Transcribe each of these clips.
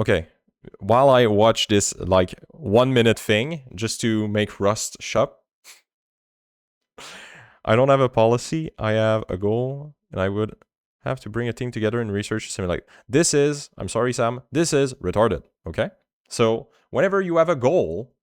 Okay, while I watch this like 1 minute thing just to make Rust shop, I don't have a policy. I have a goal, and I would have to bring a team together and research something like this is, I'm sorry, Sam, this is retarded. Okay. So whenever you have a goal,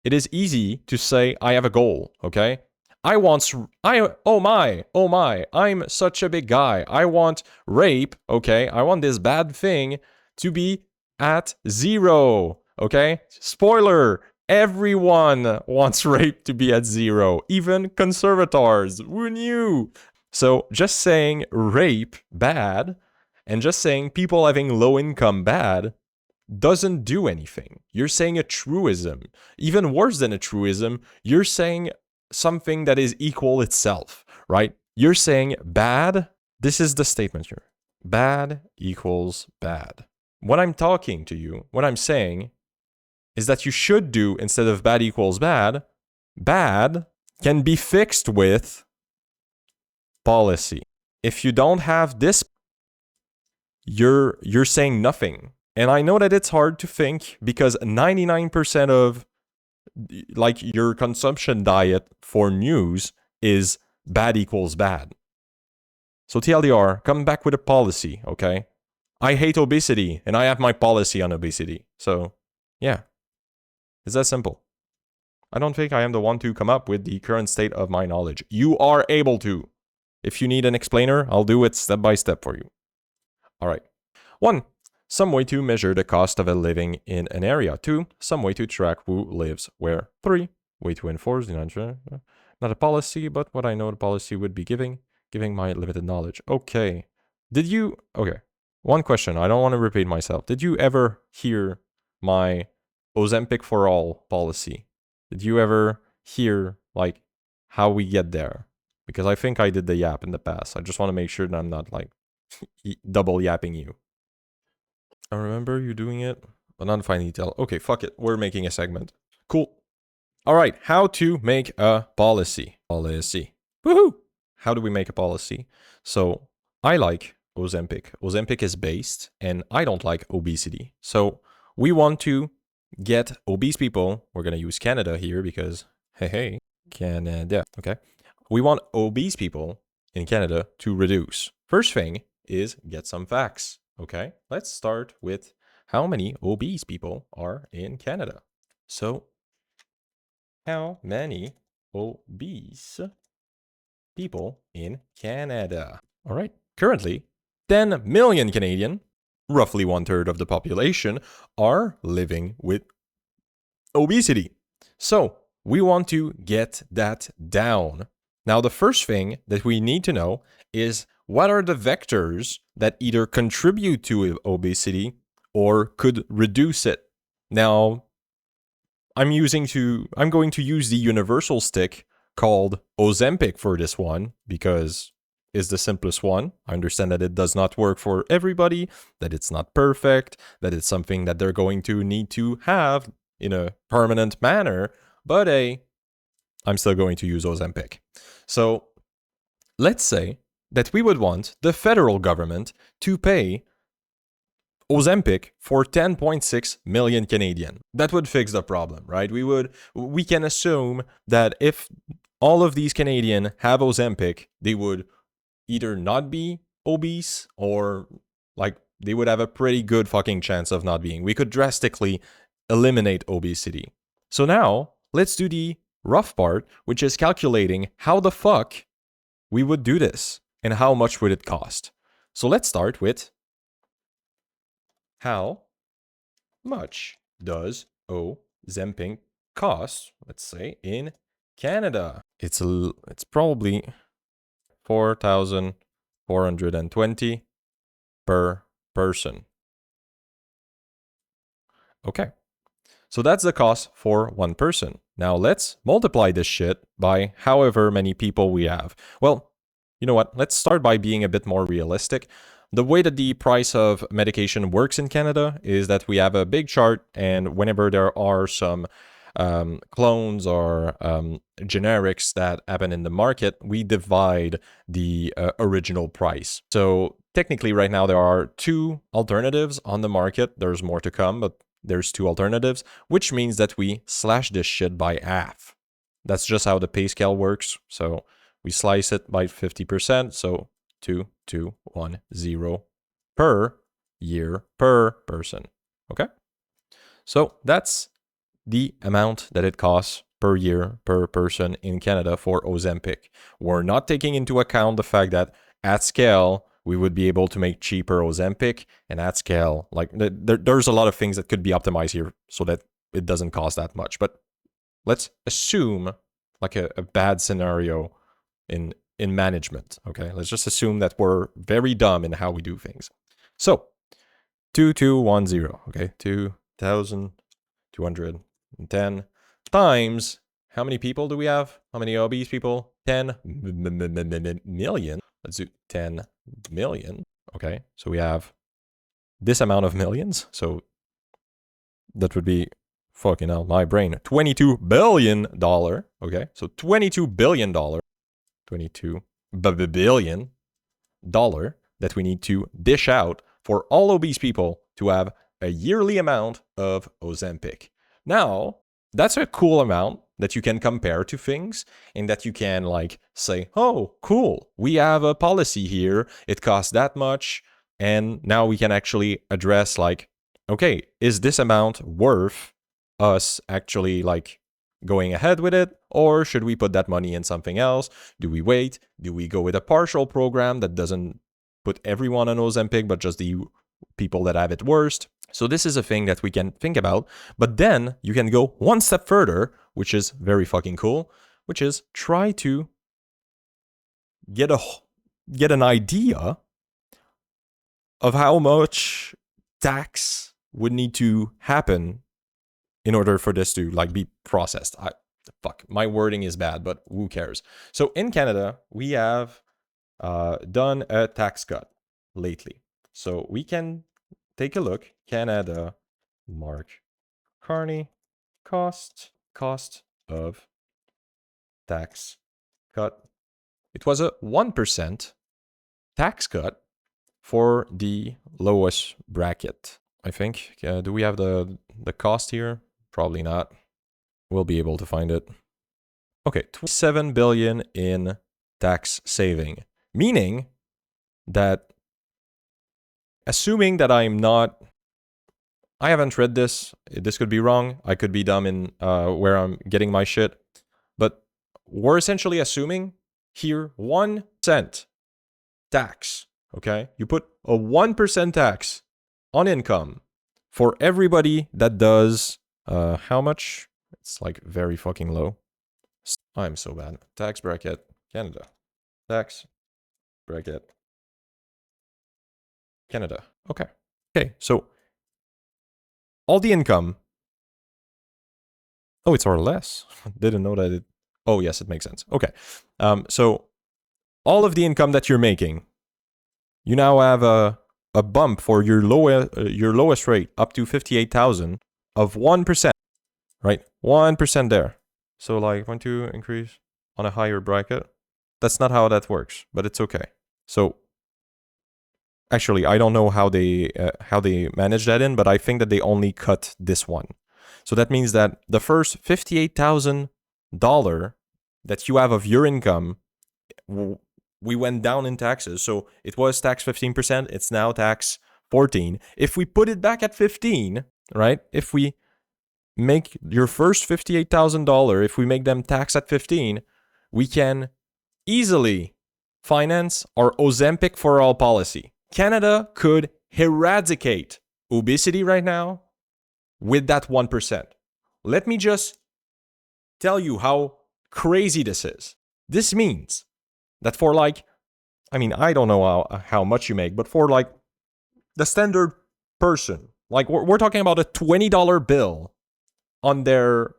it is easy to say, I have a goal. Okay. Oh my, I'm such a big guy. I want rape. Okay. I want this bad thing to be at 0. Okay. Spoiler. Everyone wants rape to be at 0, even conservators. Who knew? So just saying rape bad and just saying people having low income bad doesn't do anything. You're saying a truism. Even worse than a truism, you're saying something that is equal itself, right? You're saying bad. This is the statement here. Bad equals bad. What I'm talking to you, what I'm saying is that you should do, instead of bad equals bad, bad can be fixed with policy. If you don't have this, you're saying nothing. And I know that it's hard to think because 99% of like your consumption diet for news is bad equals bad. So TLDR, come back with a policy, okay? I hate obesity and I have my policy on obesity. So, yeah. It's that simple. I don't think I am the one to come up with the current state of my knowledge. You are able to. If you need an explainer, I'll do it step by step for you. All right. 1. Some way to measure the cost of a living in an area. 2. Some way to track who lives where. 3. Way to enforce the not a policy, but what I know the policy would be giving my limited knowledge. Okay. Okay. One question. I don't want to repeat myself. Did you ever hear my Ozempic for all policy? Did you ever hear like how we get there? Because I think I did the yap in the past. I just want to make sure that I'm not like double yapping you. I remember you doing it, but not in fine detail. Okay, fuck it. We're making a segment. Cool. All right, how to make a policy. Woohoo! How do we make a policy? So I like Ozempic. Ozempic is based, and I don't like obesity. So we want to get obese people. We're going to use Canada here because, hey, Canada. Okay. We want obese people in Canada to reduce. First thing is get some facts. Okay. Let's start with how many obese people are in Canada. So, how many obese people in Canada? All right. Currently, 10 million Canadian, roughly 1/3 of the population, are living with obesity. So we want to get that down. Now, the first thing that we need to know is what are the vectors that either contribute to obesity or could reduce it. Now, I'm going to use the universal stick called Ozempic for this one because it's the simplest one. I understand that it does not work for everybody, that it's not perfect, that it's something that they're going to need to have in a permanent manner, but I'm still going to use Ozempic. So let's say that we would want the federal government to pay Ozempic for 10.6 million Canadian. That would fix the problem, right? We can assume that if all of these Canadian have Ozempic, they would either not be obese or like they would have a pretty good fucking chance of not being. We could drastically eliminate obesity. So now let's do the rough part, which is calculating how the fuck we would do this and how much would it cost. So let's start with how much does Ozempic cost, let's say, in Canada? It's probably 4,420 per person. Okay. So that's the cost for one person. Now let's multiply this shit by however many people we have. Well, you know what? Let's start by being a bit more realistic. The way that the price of medication works in Canada is that we have a big chart, and whenever there are some clones or generics that happen in the market, we divide the original price. So technically right now there are 2 alternatives on the market. There's more to come, but there's 2 alternatives, which means that we slash this shit by half. That's just how the pay scale works. So we slice it by 50%. So 2, 2, 1, 0 per year per person. Okay? So that's the amount that it costs per year per person in Canada for Ozempic. We're not taking into account the fact that at scale, we would be able to make cheaper Ozempic, and at scale, like there's a lot of things that could be optimized here so that it doesn't cost that much. But let's assume like a bad scenario in management, okay? Let's just assume that we're very dumb in how we do things. So 2210, okay? 2,210 times, how many people do we have? How many obese people? 10 million. Let's do 10 million. Okay, so we have this amount of millions. So that would be, fucking hell, my brain, $22 billion. Okay, so $22 billion. $22 billion that we need to dish out for all obese people to have a yearly amount of Ozempic. Now, that's a cool amount that you can compare to things and that you can like say, oh, cool, we have a policy here. It costs that much. And now we can actually address like, okay, is this amount worth us actually like going ahead with it? Or should we put that money in something else? Do we wait? Do we go with a partial program that doesn't put everyone on Ozempic, but just the people that have it worst? So this is a thing that we can think about, but then you can go one step further, which is very fucking cool, which is try to get an idea of how much tax would need to happen in order for this to like be processed. Fuck, my wording is bad, but who cares? So in Canada, we have done a tax cut lately. So we can take a look. Canada, Mark Carney, cost of tax cut. It was a 1% tax cut for the lowest bracket, I think. Do we have the cost here? Probably not. We'll be able to find it. Okay, 27 billion in tax saving, meaning that assuming that I haven't read this could be wrong, I could be dumb in where I'm getting my shit, but we're essentially assuming here 1% tax, okay? You put a 1% tax on income for everybody that does, how much? It's like very fucking low. I'm so bad. Tax bracket, Canada. Tax bracket, Canada. Okay. Okay, so all the income. Oh, it's or less. Didn't know that it. Oh, yes, it makes sense. Okay. So all of the income that you're making, you now have a bump for your lowest rate up to 58,000 of 1%, right? 1% there. So like want to increase on a higher bracket. That's not how that works, but it's okay. So actually, I don't know how they manage that in, but I think that they only cut this one. So that means that the first $58,000 that you have of your income, we went down in taxes. So it was tax 15%. It's now tax 14. If we put it back at 15, right? If we make your first $58,000, if we make them tax at 15, we can easily finance our Ozempic for all policy. Canada could eradicate obesity right now with that 1%. Let me just tell you how crazy this is. This means that for like, I mean, I don't know how much you make, but for like the standard person, like we're talking about a $20 bill on their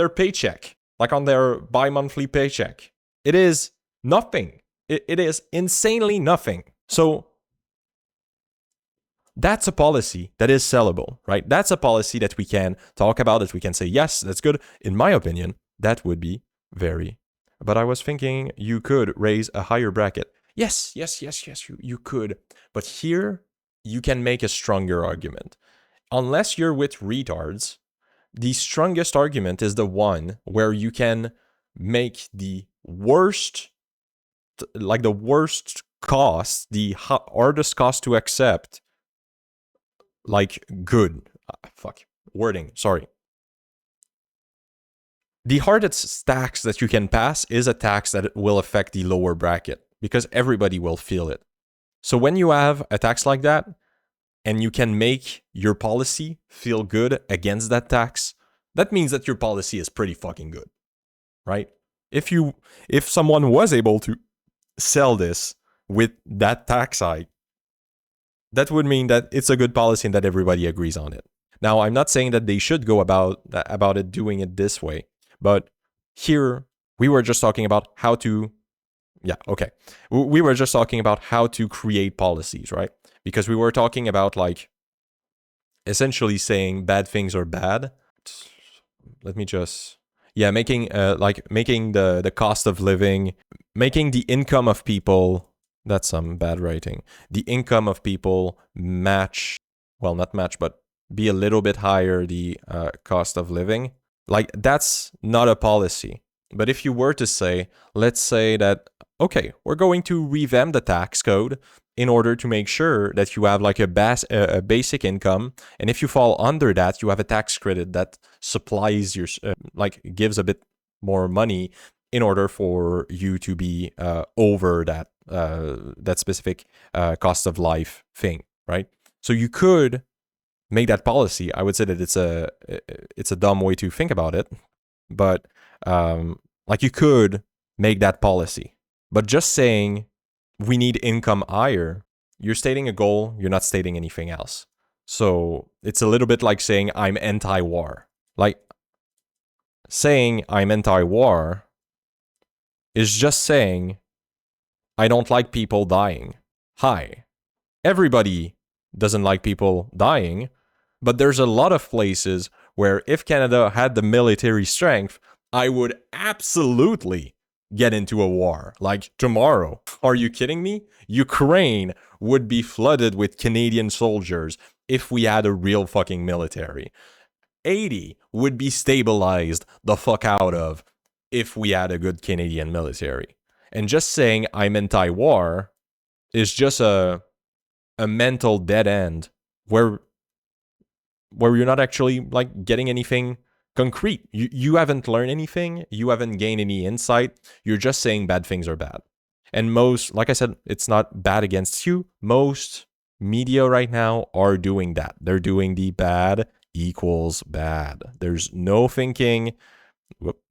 paycheck, like on their bi-monthly paycheck. It is nothing. It is insanely nothing. So That's a policy that is sellable, right? That's a policy that we can talk about, that we can say, yes, that's good. In my opinion, that would be very. But I was thinking you could raise a higher bracket. Yes, you could. But here, you can make a stronger argument. Unless you're with retards, the strongest argument is the one where you can make the worst, like the worst cost, the hardest cost to accept, like good. Wording, sorry. The hardest tax that you can pass is a tax that will affect the lower bracket because everybody will feel it. So when you have a tax like that and you can make your policy feel good against that tax, that means that your policy is pretty fucking good, right? If someone was able to sell this with that tax hike, that would mean that it's a good policy and that everybody agrees on it. Now, I'm not saying that they should go about it doing it this way, but here we were just talking about how to, we were just talking about how to create policies, right? Because we were talking about like essentially saying bad things are bad. Let me just, making the cost of living, making the income of people, that's some bad writing, the income of people match, well, not match, but be a little bit higher the cost of living. Like, that's not a policy. But if you were to say, let's say that, okay, we're going to revamp the tax code in order to make sure that you have like a basic income. And if you fall under that, you have a tax credit that supplies your, gives a bit more money in order for you to be over that specific cost of life thing, right? So you could make that policy. I would say that it's a dumb way to think about it, but you could make that policy. But just saying we need income higher, you're stating a goal, you're not stating anything else. So it's a little bit like saying I'm anti-war. Like, saying I'm anti-war is just saying I don't like people dying. Hi. Everybody doesn't like people dying, but there's a lot of places where if Canada had the military strength, I would absolutely get into a war. Like tomorrow. Are you kidding me? Ukraine would be flooded with Canadian soldiers if we had a real fucking military. Haiti would be stabilized the fuck out of if we had a good Canadian military. And just saying I'm anti-war is just a mental dead end where you're not actually like getting anything concrete. You haven't learned anything. You haven't gained any insight. You're just saying bad things are bad. And most, like I said, it's not bad against you. Most media right now are doing that. They're doing the bad equals bad. There's no thinking,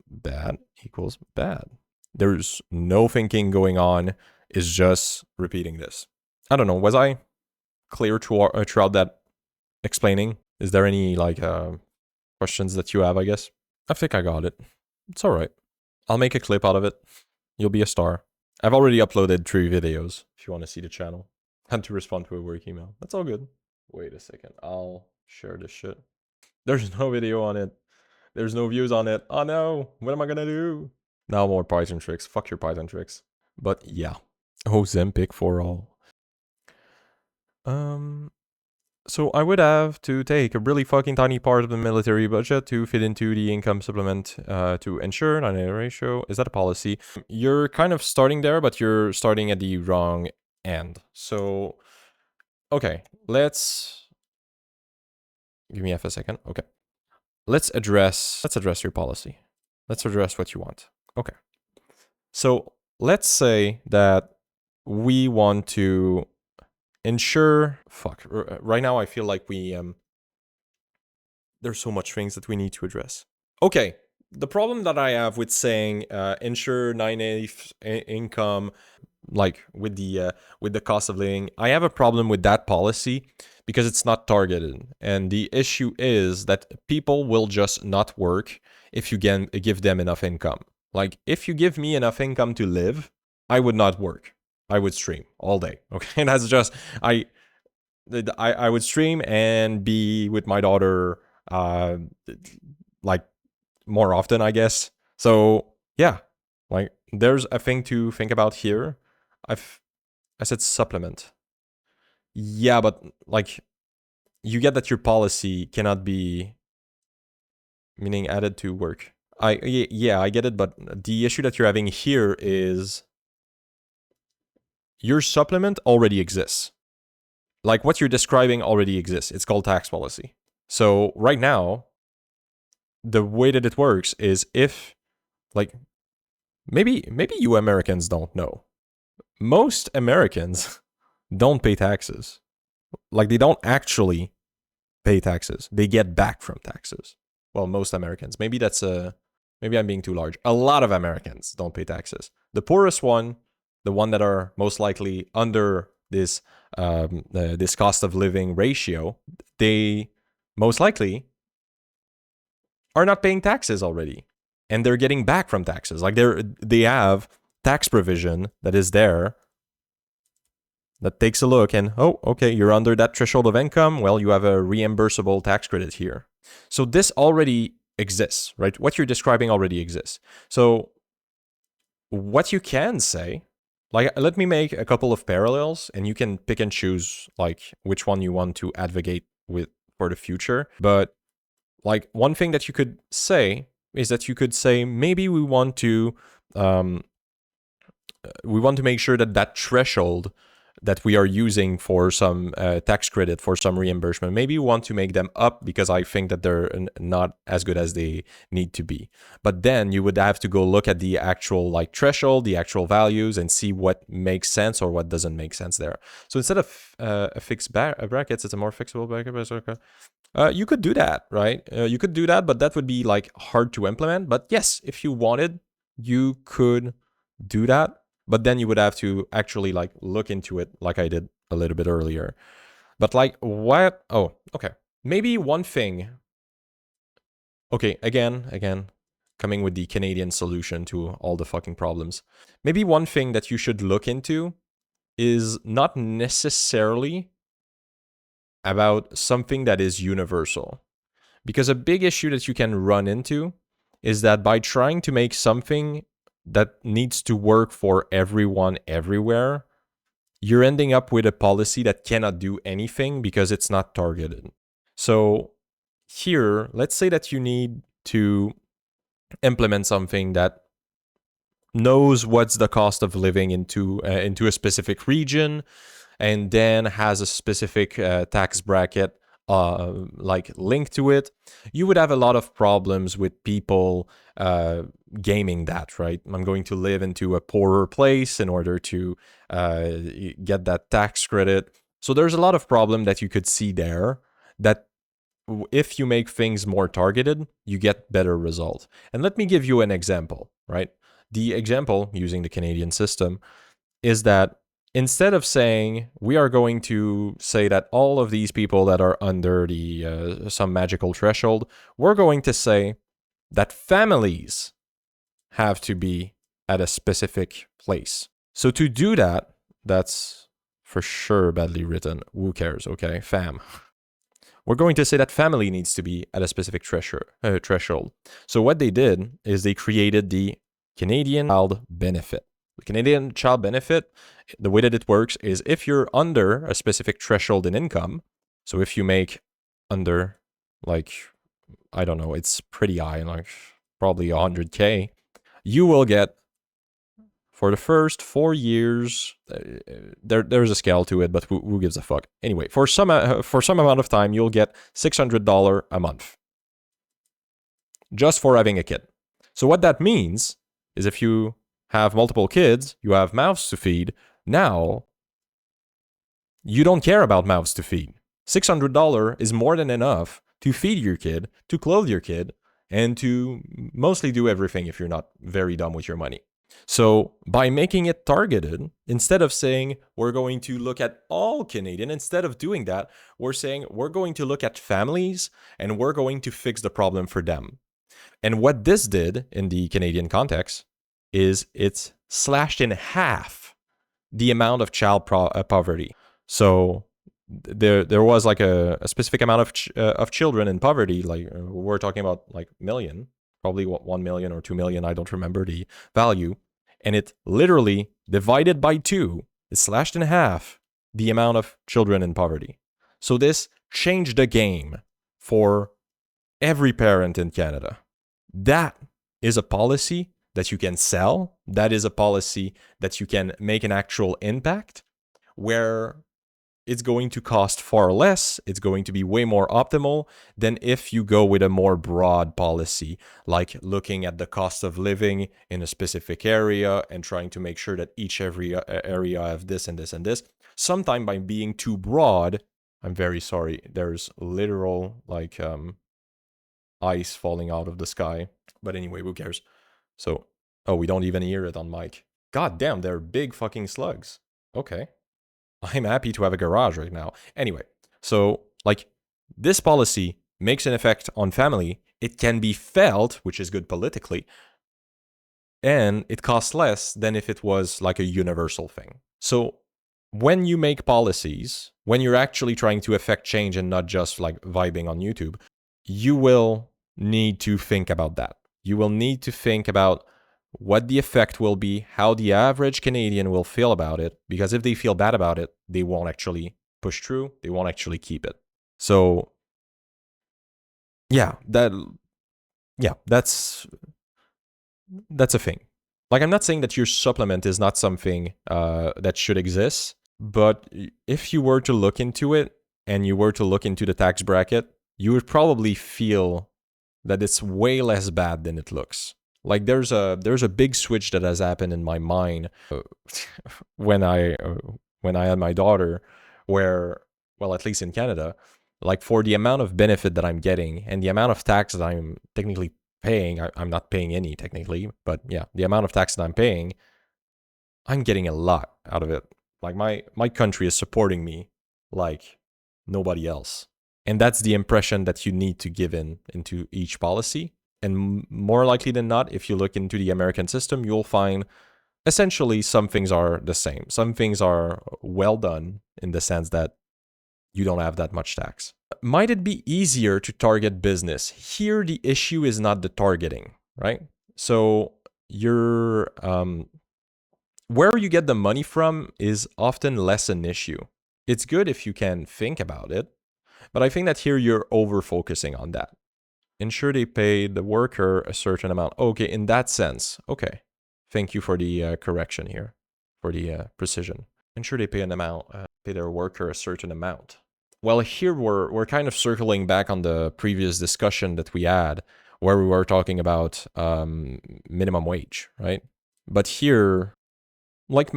bad equals bad. There's no thinking going on. It's just repeating this. I don't know. Was I clear throughout that explaining? Is there any questions that you have, I guess? I think I got it. It's all right. I'll make a clip out of it. You'll be a star. I've already uploaded 3 videos if you want to see the channel. Had to respond to a work email. That's all good. Wait a second. I'll share this shit. There's no video on it. There's no views on it. Oh no. What am I gonna do? Now more Python tricks. Fuck your Python tricks. But yeah. Ozempic for all. So I would have to take a really fucking tiny part of the military budget to fit into the income supplement to ensure 9/8 ratio. Is that a policy? You're kind of starting there, but you're starting at the wrong end. So, okay, let's give me a second. Okay, let's address your policy. Let's address what you want. Okay, so let's say that we want to ensure, right now I feel like there's so much things that we need to address. Okay, the problem that I have with saying ensure 9/8 income, like with the cost of living, I have a problem with that policy because it's not targeted. And the issue is that people will just not work if you give them enough income. Like, if you give me enough income to live, I would not work. I would stream all day. Okay, that's just I would stream and be with my daughter like more often, I guess. So yeah, like there's a thing to think about here. I said supplement. Yeah, but like you get that your policy cannot be meaning added to work. Yeah, I get it, but the issue that you're having here is your supplement already exists. Like what you're describing already exists. It's called tax policy. So right now, the way that it works is if, like, maybe you Americans don't know. Most Americans don't pay taxes. Like they don't actually pay taxes. They get back from taxes. Well, most Americans. Maybe I'm being too large. A lot of Americans don't pay taxes. The poorest one, the one that are most likely under this this cost of living ratio, they most likely are not paying taxes already, and they're getting back from taxes. Like they have tax provision that is there that takes a look and, oh, okay, you're under that threshold of income. Well, you have a reimbursable tax credit here. So this already exists, right? What you're describing already exists. So what you can say, like, let me make a couple of parallels and you can pick and choose like which one you want to advocate with for the future. But like one thing that you could say is that you could say maybe we want to make sure that that threshold that we are using for some tax credit, for some reimbursement, maybe you want to make them up because I think that they're not as good as they need to be. But then you would have to go look at the actual like threshold, the actual values, and see what makes sense or what doesn't make sense there. So instead of a fixed brackets, it's a more fixable bracket. You could do that, right? You could do that, but that would be like hard to implement. But yes, if you wanted, you could do that. But then you would have to actually like look into it like I did a little bit earlier. But like what? Oh, okay. Maybe one thing. Okay, again, coming with the Canadian solution to all the fucking problems. Maybe one thing that you should look into is not necessarily about something that is universal. Because a big issue that you can run into is that by trying to make something that needs to work for everyone everywhere, you're ending up with a policy that cannot do anything because it's not targeted. So here, let's say that you need to implement something that knows what's the cost of living into a specific region, and then has a specific tax bracket like linked to it. You would have a lot of problems with people gaming that, right? I'm going to live into a poorer place in order to get that tax credit. So there's a lot of problem that you could see there that if you make things more targeted, you get better results. And let me give you an example, right? The example using the Canadian system is that instead of saying we are going to say that all of these people that are under the some magical threshold, we're going to say that families have to be at a specific place. So to do that, that's for sure badly written. Who cares? Okay, fam. We're going to say that family needs to be at a specific threshold. So what they did is they created the Canadian Child Benefit. The Canadian Child Benefit, the way that it works is if you're under a specific threshold in income, so if you make under, like, I don't know, it's pretty high, like probably 100K, you will get, for the first 4 years, there's a scale to it, but who gives a fuck? Anyway, for some amount of time, you'll get $600 a month just for having a kid. So what that means is if you have multiple kids, you have mouths to feed. Now, you don't care about mouths to feed. $600 is more than enough to feed your kid, to clothe your kid, and to mostly do everything if you're not very dumb with your money. So by making it targeted, instead of saying we're going to look at all Canadian, instead of doing that, we're saying we're going to look at families and we're going to fix the problem for them. And what this did in the Canadian context is it's slashed in half the amount of child poverty. So there was like a specific amount of children in poverty. Like we're talking about like million, probably 1 million or 2 million. I don't remember the value. And it literally divided by 2, it slashed in half the amount of children in poverty. So this changed the game for every parent in Canada. That is a policy that you can sell. That is a policy that you can make an actual impact, where it's going to cost far less. It's going to be way more optimal than if you go with a more broad policy, like looking at the cost of living in a specific area and trying to make sure that every area have this and this and this. Sometimes by being too broad, I'm very sorry, there's literal like ice falling out of the sky. But anyway, who cares? So, oh, we don't even hear it on mic. God damn, they're big fucking slugs. Okay. I'm happy to have a garage right now. Anyway, so like this policy makes an effect on family. It can be felt, which is good politically, and it costs less than if it was like a universal thing. So when you make policies, when you're actually trying to affect change and not just like vibing on YouTube, you will need to think about that. You will need to think about what the effect will be, how the average Canadian will feel about it, because if they feel bad about it, they won't actually push through, they won't actually keep it. So that's a thing. Like, I'm not saying that your supplement is not something that should exist, but if you were to look into it and you were to look into the tax bracket, you would probably feel that it's way less bad than it looks. Like there's a big switch that has happened in my mind when I had my daughter, where, well, at least in Canada, like for the amount of benefit that I'm getting and the amount of tax that I'm technically paying, I'm not paying any technically, but yeah, the amount of tax that I'm paying, I'm getting a lot out of it. Like my country is supporting me like nobody else. And that's the impression that you need to give into each policy. And more likely than not, if you look into the American system, you'll find essentially some things are the same. Some things are well done in the sense that you don't have that much tax. Might it be easier to target business? Here, the issue is not the targeting, right? So you're where you get the money from is often less an issue. It's good if you can think about it, but I think that here you're over-focusing on that. Ensure they pay the worker a certain amount. Okay, in that sense, okay. Thank you for the correction here, for the precision. Ensure they pay an amount, pay their worker a certain amount. Well, here we're kind of circling back on the previous discussion that we had, where we were talking about minimum wage, right? But here, like,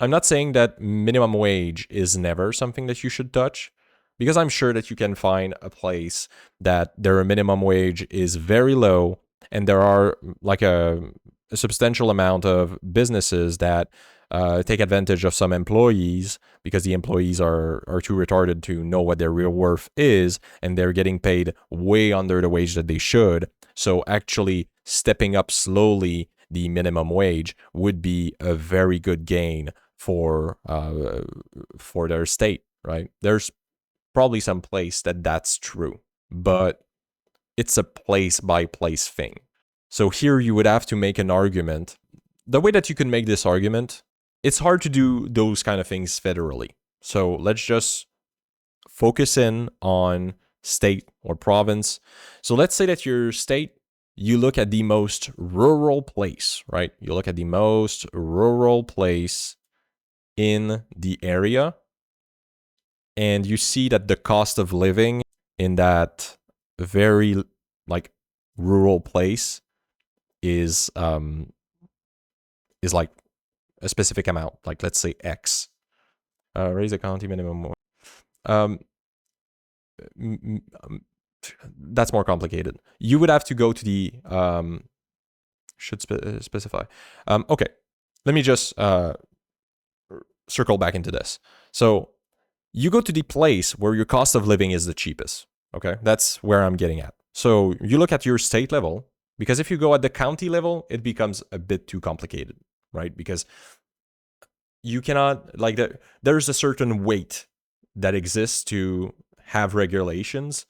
I'm not saying that minimum wage is never something that you should touch, because I'm sure that you can find a place that their minimum wage is very low, and there are like a substantial amount of businesses that take advantage of some employees because the employees are too retarded to know what their real worth is, and they're getting paid way under the wage that they should. So actually stepping up slowly the minimum wage would be a very good gain for their state, right? There's probably some place that's true, but it's a place by place thing. So here you would have to make an argument. The way that you can make this argument, it's hard to do those kind of things federally. So let's just focus in on state or province. So let's say that your state, you look at the most rural place, right? You look at the most rural place in the area, and you see that the cost of living in that very like rural place is like a specific amount, like let's say X. Raise the county minimum. That's more complicated. You would have to go to the should specify. Okay, let me just circle back into this. So you go to the place where your cost of living is the cheapest. Okay, that's where I'm getting at. So you look at your state level, because if you go at the county level, it becomes a bit too complicated, right? Because you cannot, like, there's a certain weight that exists to have regulations.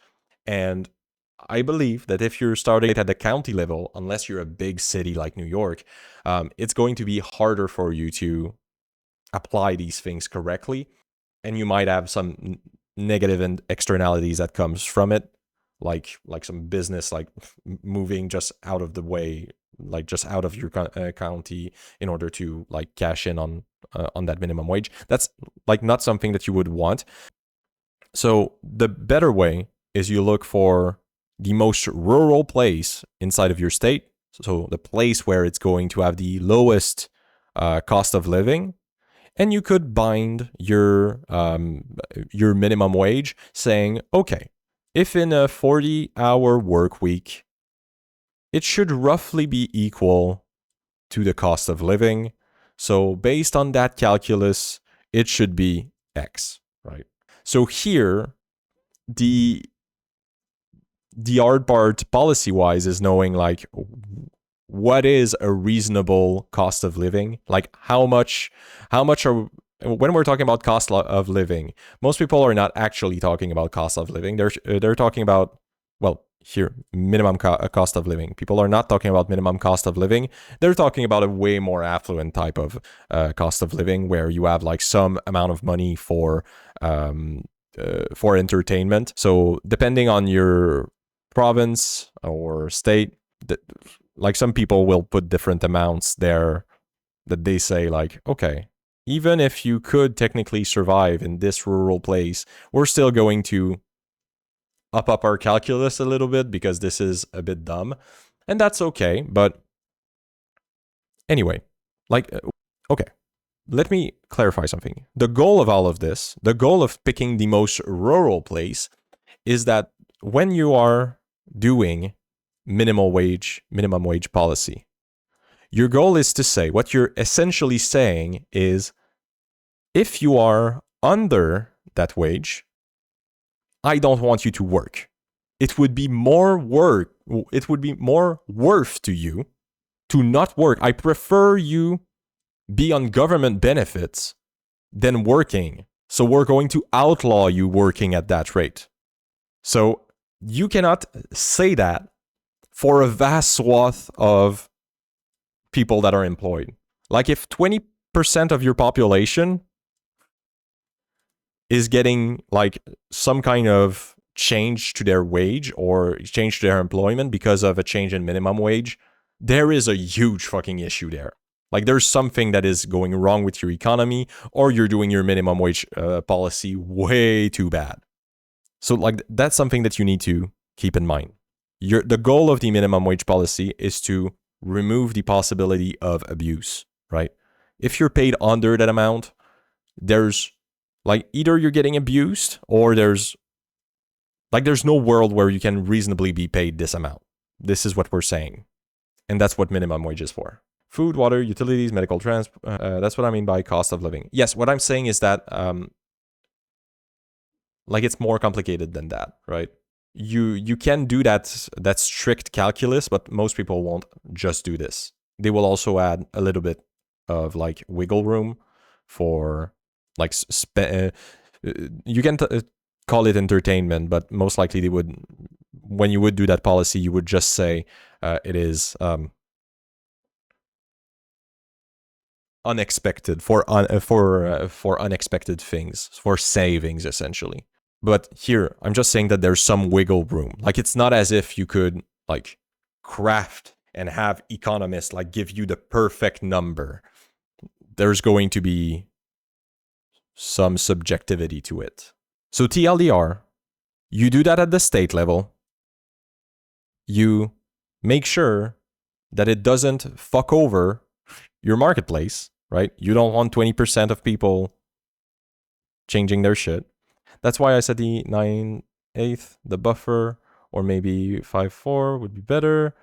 And I believe that if you're starting at the county level, unless you're a big city like New York, it's going to be harder for you to apply these things correctly. And you might have some negative and externalities that comes from it, like some business, like moving just out of the way, like just out of your county in order to like cash in on that minimum wage. That's like not something that you would want. So the better way is you look for the most rural place inside of your state. So the place where it's going to have the lowest cost of living. And you could bind your minimum wage saying, okay, if in a 40-hour work week, it should roughly be equal to the cost of living. So based on that calculus, it should be X, right? So here, the hard part policy-wise is knowing like what is a reasonable cost of living? Like how much are, when we're talking about cost of living, most people are not actually talking about cost of living. They're talking about, well, here, minimum cost of living. People are not talking about minimum cost of living. They're talking about a way more affluent type of cost of living where you have like some amount of money for entertainment. So depending on your province or state, like some people will put different amounts there that they say like, okay, even if you could technically survive in this rural place, we're still going to up our calculus a little bit because this is a bit dumb. And that's okay. But anyway, like, okay, let me clarify something. The goal of all of this, the goal of picking the most rural place is that when you are doing minimum wage policy, your goal is to say, what you're essentially saying is, if you are under that wage, I don't want you to work. It would be more worth to you to not work. I prefer you be on government benefits than working. So we're going to outlaw you working at that rate. So you cannot say that for a vast swath of people that are employed. Like if 20% of your population is getting like some kind of change to their wage or change to their employment because of a change in minimum wage, there is a huge fucking issue there. Like there's something that is going wrong with your economy, or you're doing your minimum wage policy way too bad. So like that's something that you need to keep in mind. The goal of the minimum wage policy is to remove the possibility of abuse, right? If you're paid under that amount, there's like either you're getting abused or there's no world where you can reasonably be paid this amount. This is what we're saying. And that's what minimum wage is for. Food, water, utilities, medical transport. That's what I mean by cost of living. Yes, what I'm saying is that like it's more complicated than that, right? You can do that strict calculus, but most people won't just do this. They will also add a little bit of like wiggle room for like you can call it entertainment, but most likely they would, when you would do that policy, you would just say it is unexpected for unexpected things, for savings essentially. But here, I'm just saying that there's some wiggle room. Like it's not as if you could like craft and have economists like give you the perfect number. There's going to be some subjectivity to it. So TLDR, you do that at the state level. You make sure that it doesn't fuck over your marketplace, right? You don't want 20% of people changing their shit. That's why I said the 9/8, the buffer, or maybe 5/4 would be better,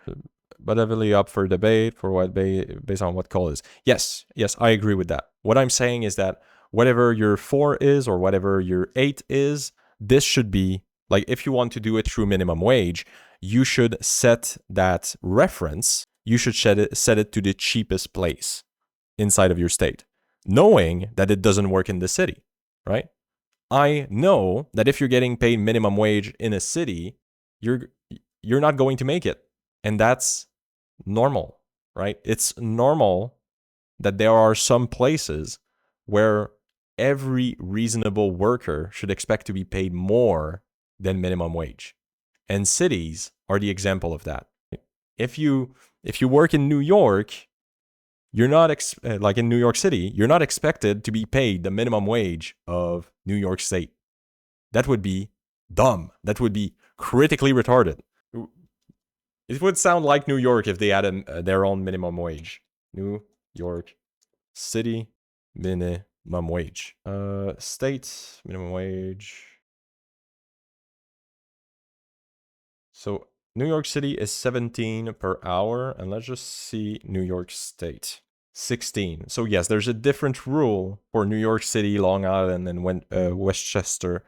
but heavily up for debate for what based on what call is. Yes, I agree with that. What I'm saying is that whatever your 4 is or whatever your 8 is, this should be, like if you want to do it through minimum wage, you should set that reference, you should set it to the cheapest place inside of your state, knowing that it doesn't work in the city, right? I know that if you're getting paid minimum wage in a city, you're not going to make it. And that's normal, right? It's normal that there are some places where every reasonable worker should expect to be paid more than minimum wage. And cities are the example of that. If you work in New York, you're not like in New York City, you're not expected to be paid the minimum wage of New York State. That would be dumb. That would be critically retarded. It would sound like New York if they had their own minimum wage. New York City minimum wage. State minimum wage. So New York City is 17 per hour, and let's just see New York State. 16. So yes, there's a different rule for New York City, Long Island, and Westchester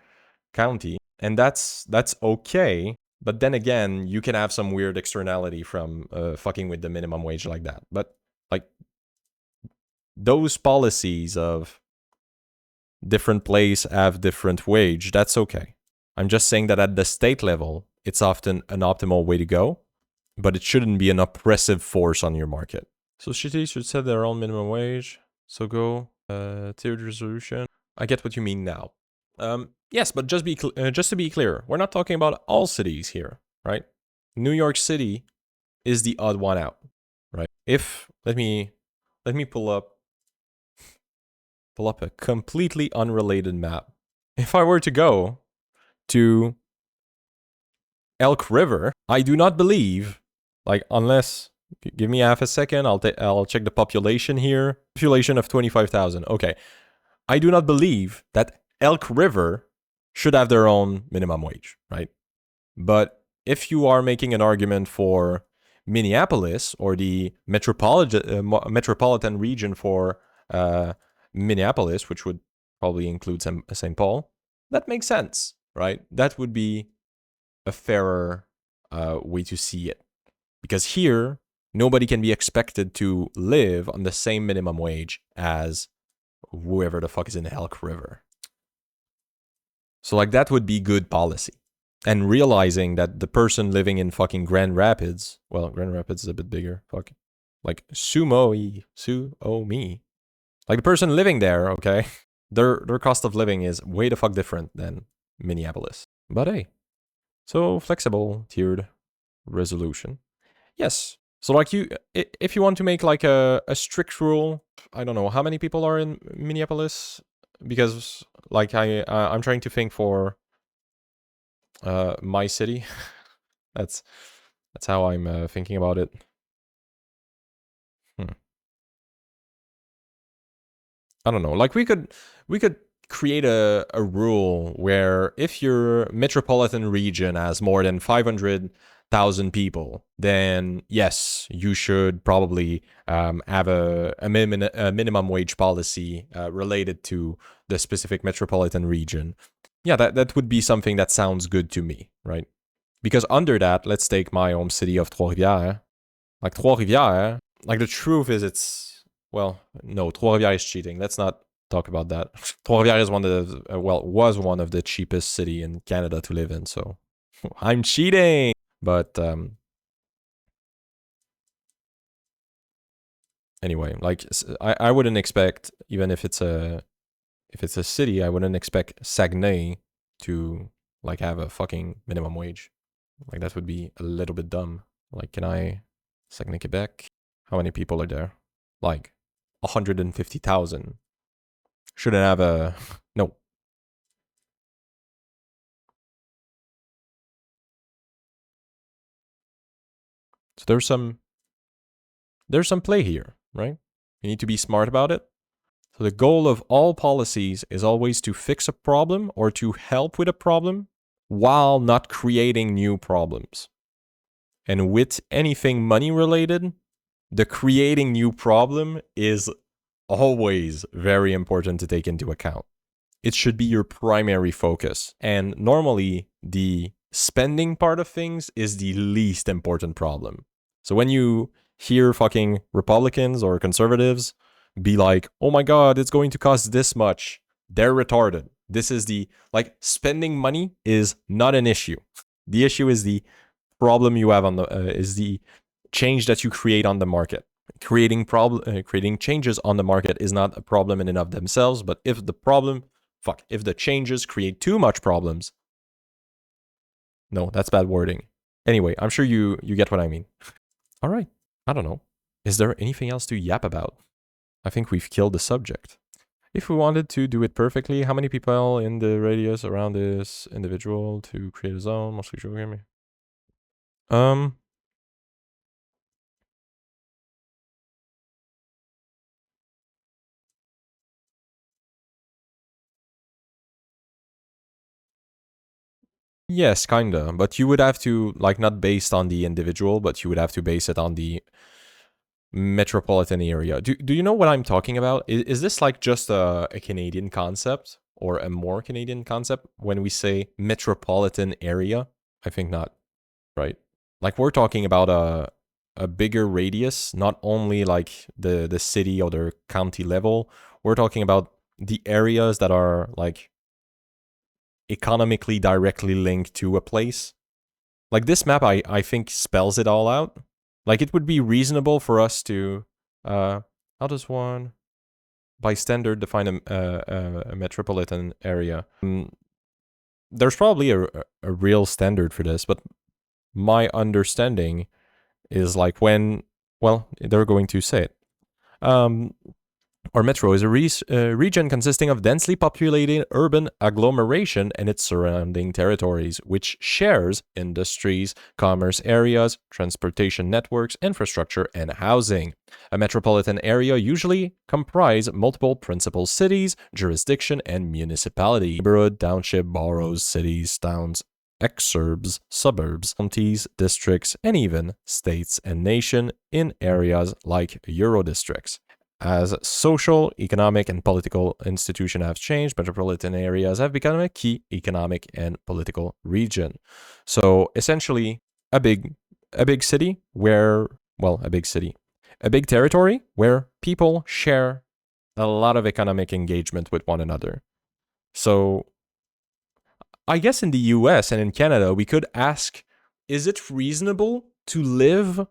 County, and that's okay. But then again, you can have some weird externality from fucking with the minimum wage like that. But like those policies of different place have different wage, that's okay. I'm just saying that at the state level, it's often an optimal way to go, but it shouldn't be an oppressive force on your market. So cities should set their own minimum wage. So go tiered resolution. I get what you mean now. Yes, but just to be clear, we're not talking about all cities here, right? New York City is the odd one out, right? If let me pull up a completely unrelated map. If I were to go to Elk River, I do not believe, like, unless, give me half a second, I'll check the population here. Population of 25,000. Okay. I do not believe that Elk River should have their own minimum wage, right? But if you are making an argument for Minneapolis or the metropolitan region for Minneapolis, which would probably include St. Paul, that makes sense, right? That would be a fairer way to see it. Because here, nobody can be expected to live on the same minimum wage as whoever the fuck is in Elk River. So like that would be good policy. And realizing that the person living in fucking Grand Rapids, well, Grand Rapids is a bit bigger, fuck. Like Suomi. Like the person living there, okay, their cost of living is way the fuck different than Minneapolis. But hey, so flexible tiered resolution. Yes. So like if you want to make like a strict rule, I don't know how many people are in Minneapolis, because like I'm trying to think for my city. that's how I'm thinking about it. I don't know. Like we could create a rule where if your metropolitan region has more than 500,000 people, then yes, you should probably have a minimum wage policy related to the specific metropolitan region. Yeah, that would be something that sounds good to me, right? Because under that, let's take my home city of Trois-Rivières. Like Trois-Rivières, like the truth is well, no, Trois-Rivières is cheating. Let's not talk about that. Trois-Rivières is was one of the cheapest city in Canada to live in, so I'm cheating. But anyway, like I wouldn't expect, even if it's a city, I wouldn't expect Saguenay to like have a fucking minimum wage. Like that would be a little bit dumb. Like, can I Saguenay, Quebec? How many people are there? Like 150,000. Shouldn't have a no. So there's some play here, right? You need to be smart about it. So the goal of all policies is always to fix a problem or to help with a problem while not creating new problems. And with anything money related, the creating new problem is always very important to take into account. It should be your primary focus. And normally, the spending part of things is the least important problem. So when you hear fucking Republicans or conservatives be like, oh my God, it's going to cost this much, they're retarded. This is the, like, spending money is not an issue. The issue is the problem you have on the, is the change that you create on the market. Creating changes on the market is not a problem in and of themselves, but if the changes create too much problems, no, that's bad wording. Anyway, I'm sure you get what I mean. All right, I don't know. Is there anything else to yap about? I think we've killed the subject. If we wanted to do it perfectly, how many people in the radius around this individual to create a zone? Mostly show me. Yes, kinda. But you would have to, like, not based on the individual, but you would have to base it on the metropolitan area. Do you know what I'm talking about? Is this like just a Canadian concept or a more Canadian concept when we say metropolitan area? I think not, right? Like, we're talking about a bigger radius, not only like the city or the county level. We're talking about the areas that are like economically directly linked to a place. Like, this map, I think spells it all out. Like, it would be reasonable for us to, how does one, by standard, define a metropolitan area? There's probably a real standard for this, but my understanding is like when, well, they're going to say it. Or metro is a region consisting of densely populated urban agglomeration and its surrounding territories, which shares industries, commerce areas, transportation networks, infrastructure, and housing. A metropolitan area usually comprise multiple principal cities, jurisdiction, and municipality. Neighborhood, township, boroughs, cities, towns, exurbs, suburbs, counties, districts, and even states and nation in areas like Eurodistricts. As social, economic, and political institutions have changed, metropolitan areas have become a key economic and political region. So essentially, a big city where, well, a big territory where people share a lot of economic engagement with one another. So I guess in the US and in Canada, we could ask, is it reasonable to live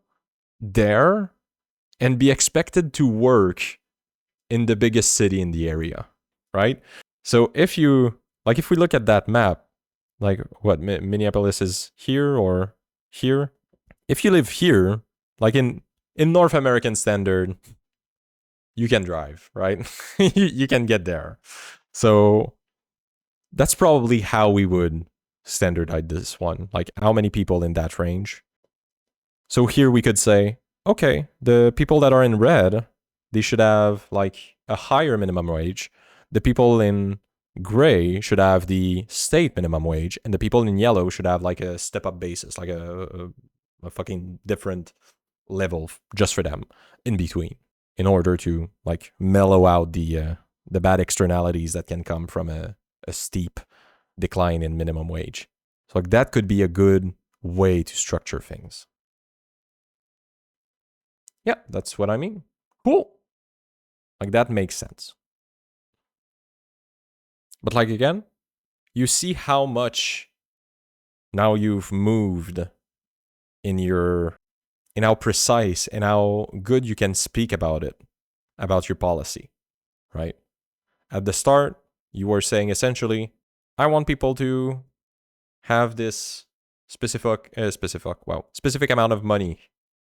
there and be expected to work in the biggest city in the area, right? So if we look at that map, like what, Minneapolis is here or here? If you live here, like in North American standard, you can drive, right? you can get there. So that's probably how we would standardize this one. Like, how many people in that range? So here we could say, okay, the people that are in red, they should have like a higher minimum wage. The people in gray should have the state minimum wage, and the people in yellow should have like a step up basis, like a fucking different level just for them in between, in order to like mellow out the bad externalities that can come from a steep decline in minimum wage. So like, that could be a good way to structure things. Yeah, that's what I mean. Cool. Like, that makes sense. But like, again, you see how much now you've moved in how precise and how good you can speak about it, about your policy, right? At the start, you were saying essentially, I want people to have this specific amount of money,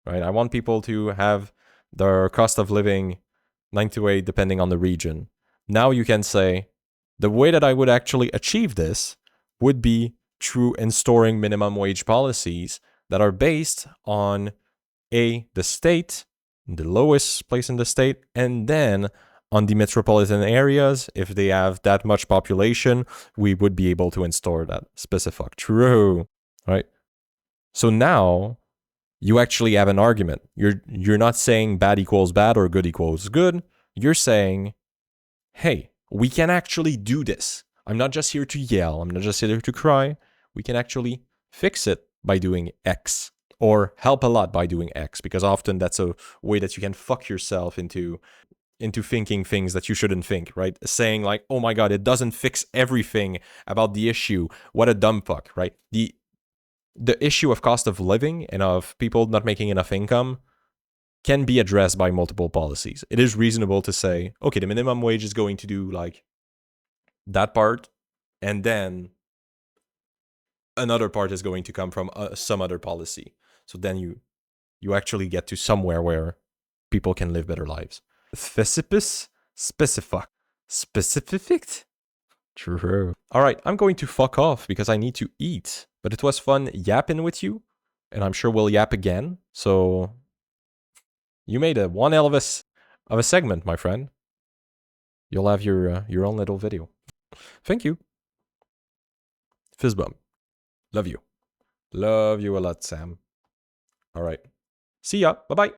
right? I want people to have their cost of living 9 to 8 depending on the region. Now you can say, the way that I would actually achieve this would be through installing minimum wage policies that are based on the state, the lowest place in the state, and then on the metropolitan areas. If they have that much population, we would be able to install that specific. True, right? So now you actually have an argument. You're not saying bad equals bad or good equals good. You're saying, hey, we can actually do this. I'm not just here to yell. I'm not just here to cry. We can actually fix it by doing X, or help a lot by doing X, because often that's a way that you can fuck yourself into into thinking things that you shouldn't think, right? Saying like, oh my God, it doesn't fix everything about the issue. What a dumb fuck, right? The issue of cost of living and of people not making enough income can be addressed by multiple policies. It is reasonable to say, okay, the minimum wage is going to do like that part, and then another part is going to come from some other policy. So then you actually get to somewhere where people can live better lives. Specific. True. All right, I'm going to fuck off because I need to eat. But it was fun yapping with you, and I'm sure we'll yap again. So you made a one hell of a segment, my friend. You'll have your own little video. Thank you. Fist bump. Love you. Love you a lot, Sam. All right. See ya. Bye-bye.